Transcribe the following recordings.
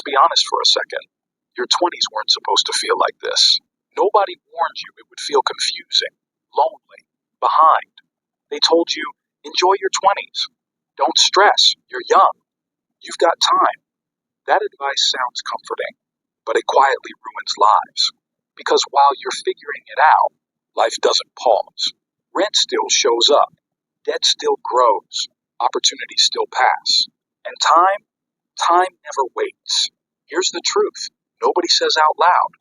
Let's be honest for a second. Your 20s weren't supposed to feel like this. Nobody warned you it would feel confusing, lonely, behind. They told you, enjoy your 20s. Don't stress, you're young. You've got time. That advice sounds comforting, but it quietly ruins lives. Because while you're figuring it out, life doesn't pause. Rent still shows up. Debt still grows. Opportunities still pass. And time never waits. Here's the truth. Nobody says out loud.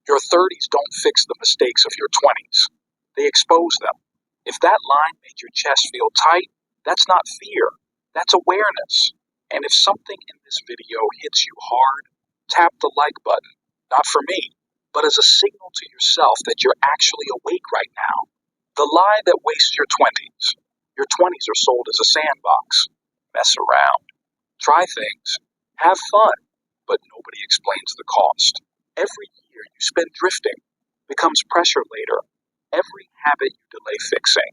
Your 30s don't fix the mistakes of your 20s. They expose them. If that line made your chest feel tight, that's not fear. That's awareness. And if something in this video hits you hard, tap the like button. Not for me, but as a signal to yourself that you're actually awake right now. The lie that wastes your 20s. Your 20s are sold as a sandbox. Mess around. Try things. Have fun. But nobody explains the cost. Every year you spend drifting becomes pressure later. Every habit you delay fixing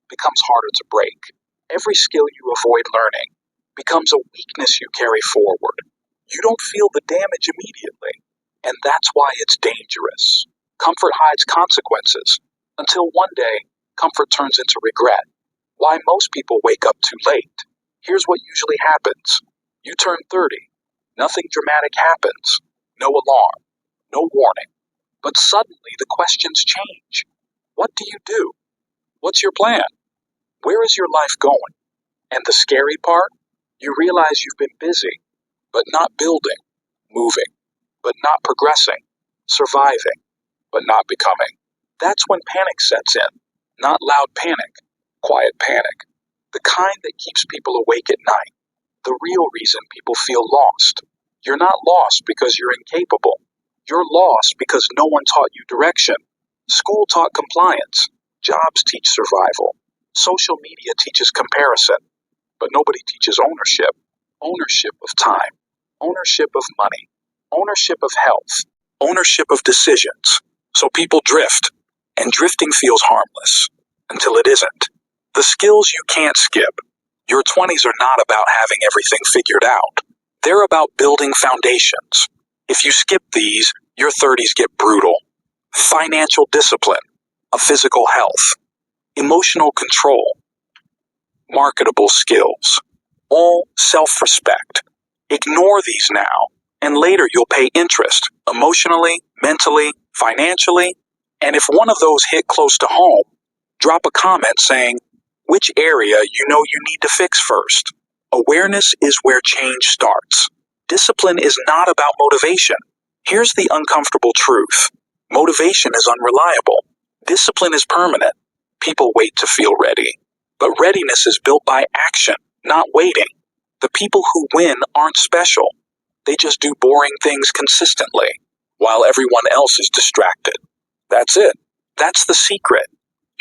becomes harder to break. Every skill you avoid learning becomes a weakness you carry forward. You don't feel the damage immediately, and that's why it's dangerous. Comfort hides consequences, until one day, comfort turns into regret. Why most people wake up too late. Here's what usually happens. You turn 30. Nothing dramatic happens. No alarm. No warning. But suddenly the questions change. What do you do? What's your plan? Where is your life going? And the scary part? You realize you've been busy, but not building, moving, but not progressing, surviving, but not becoming. That's when panic sets in. Not loud panic, quiet panic. The kind that keeps people awake at night. The real reason people feel lost. You're not lost because you're incapable. You're lost because no one taught you direction. School taught compliance. Jobs teach survival. Social media teaches comparison. But nobody teaches ownership. Ownership of time. Ownership of money. Ownership of health. Ownership of decisions. So people drift. And drifting feels harmless. Until it isn't. The skills you can't skip. Your 20s are not about having everything figured out. They're about building foundations. If you skip these, your 30s get brutal. Financial discipline. A physical health. Emotional control. Marketable skills. All self-respect. Ignore these now, and later you'll pay interest, emotionally, mentally, financially, and if one of those hit close to home, drop a comment saying, which area you know you need to fix first. Awareness is where change starts. Discipline is not about motivation. Here's the uncomfortable truth. Motivation is unreliable. Discipline is permanent. People wait to feel ready. But readiness is built by action, not waiting. The people who win aren't special. They just do boring things consistently, while everyone else is distracted. That's it. That's the secret.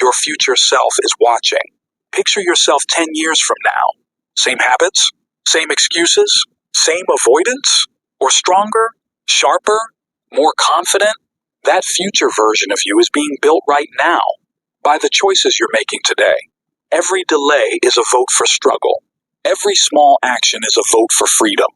Your future self is watching. Picture yourself 10 years from now. Same habits? Same excuses? Same avoidance? Or stronger? Sharper? More confident? That future version of you is being built right now by the choices you're making today. Every delay is a vote for struggle. Every small action is a vote for freedom.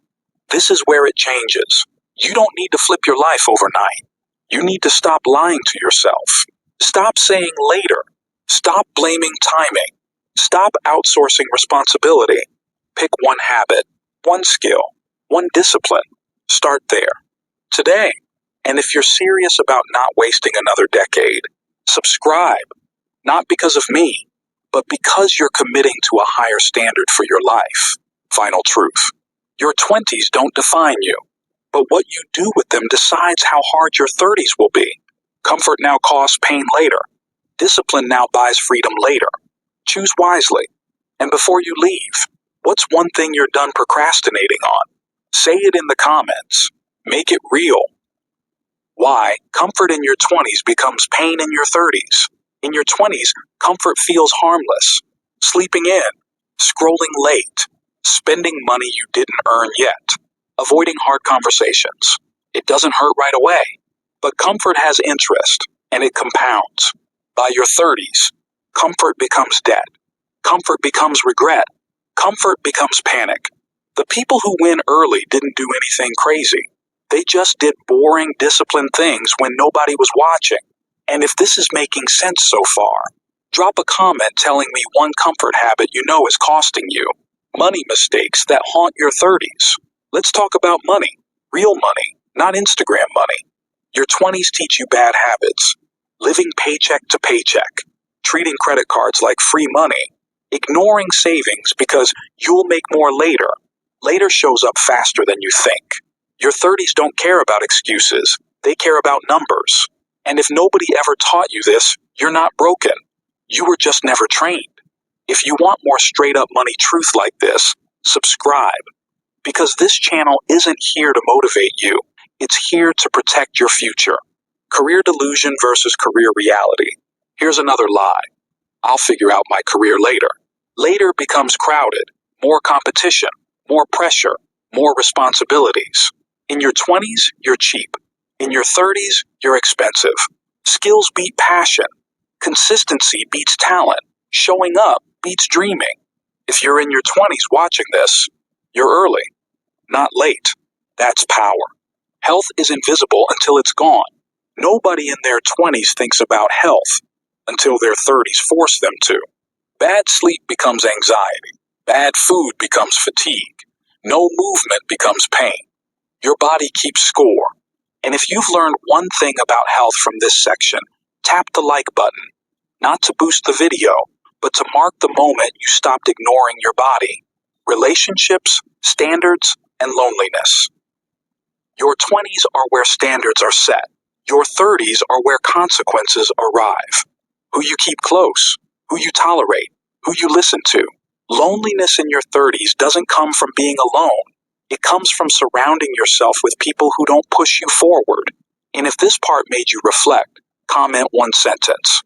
This is where it changes. You don't need to flip your life overnight. You need to stop lying to yourself. Stop saying later. Stop blaming timing. Stop outsourcing responsibility. Pick one habit, one skill, one discipline. Start there. Today. And if you're serious about not wasting another decade, subscribe. Not because of me, but because you're committing to a higher standard for your life. Final truth. Your 20s don't define you, but what you do with them decides how hard your 30s will be. Comfort now costs pain later. Discipline now buys freedom later. Choose wisely. And before you leave, what's one thing you're done procrastinating on? Say it in the comments. Make it real. Why comfort in your 20s becomes pain in your 30s. In your 20s, comfort feels harmless. Sleeping in, scrolling late, spending money you didn't earn yet, avoiding hard conversations. It doesn't hurt right away, but comfort has interest, and it compounds. By your 30s, comfort becomes debt. Comfort becomes regret. Comfort becomes panic. The people who win early didn't do anything crazy. They just did boring, disciplined things when nobody was watching. And if this is making sense so far, drop a comment telling me one comfort habit you know is costing you. Money mistakes that haunt your 30s. Let's talk about money. Real money, not Instagram money. Your 20s teach you bad habits. Living paycheck to paycheck. Treating credit cards like free money. Ignoring savings because you'll make more later. Later shows up faster than you think. Your 30s don't care about excuses. They care about numbers. And if nobody ever taught you this, you're not broken. You were just never trained. If you want more straight up money truth like this, subscribe. Because this channel isn't here to motivate you. It's here to protect your future. Career delusion versus career reality. Here's another lie. I'll figure out my career later. Later becomes crowded. More competition. More pressure. More responsibilities. In your 20s, you're cheap. In your 30s, you're expensive. Skills beat passion. Consistency beats talent. Showing up beats dreaming. If you're in your 20s watching this, you're early, not late. That's power. Health is invisible until it's gone. Nobody in their 20s thinks about health until their 30s force them to. Bad sleep becomes anxiety. Bad food becomes fatigue. No movement becomes pain. Your body keeps score. And if you've learned one thing about health from this section, tap the like button. Not to boost the video, but to mark the moment you stopped ignoring your body. Relationships, standards, and loneliness. Your 20s are where standards are set. Your 30s are where consequences arrive. Who you keep close, who you tolerate, who you listen to. Loneliness in your 30s doesn't come from being alone. It comes from surrounding yourself with people who don't push you forward. And if this part made you reflect, comment one sentence.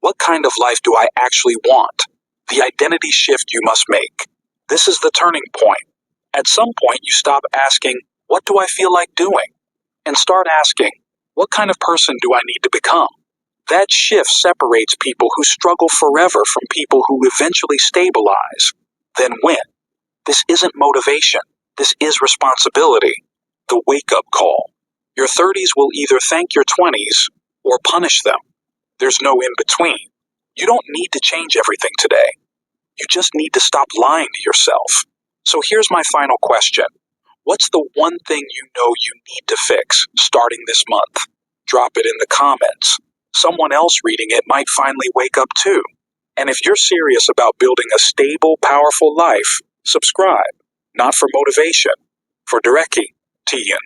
What kind of life do I actually want? The identity shift you must make. This is the turning point. At some point, you stop asking, what do I feel like doing? And start asking, what kind of person do I need to become? That shift separates people who struggle forever from people who eventually stabilize, then win. This isn't motivation. This is responsibility. The wake-up call. Your 30s will either thank your 20s or punish them. There's no in-between. You don't need to change everything today. You just need to stop lying to yourself. So here's my final question. What's the one thing you know you need to fix starting this month? Drop it in the comments. Someone else reading it might finally wake up too. And if you're serious about building a stable, powerful life, subscribe. Not for motivation, for Direcki, Tian.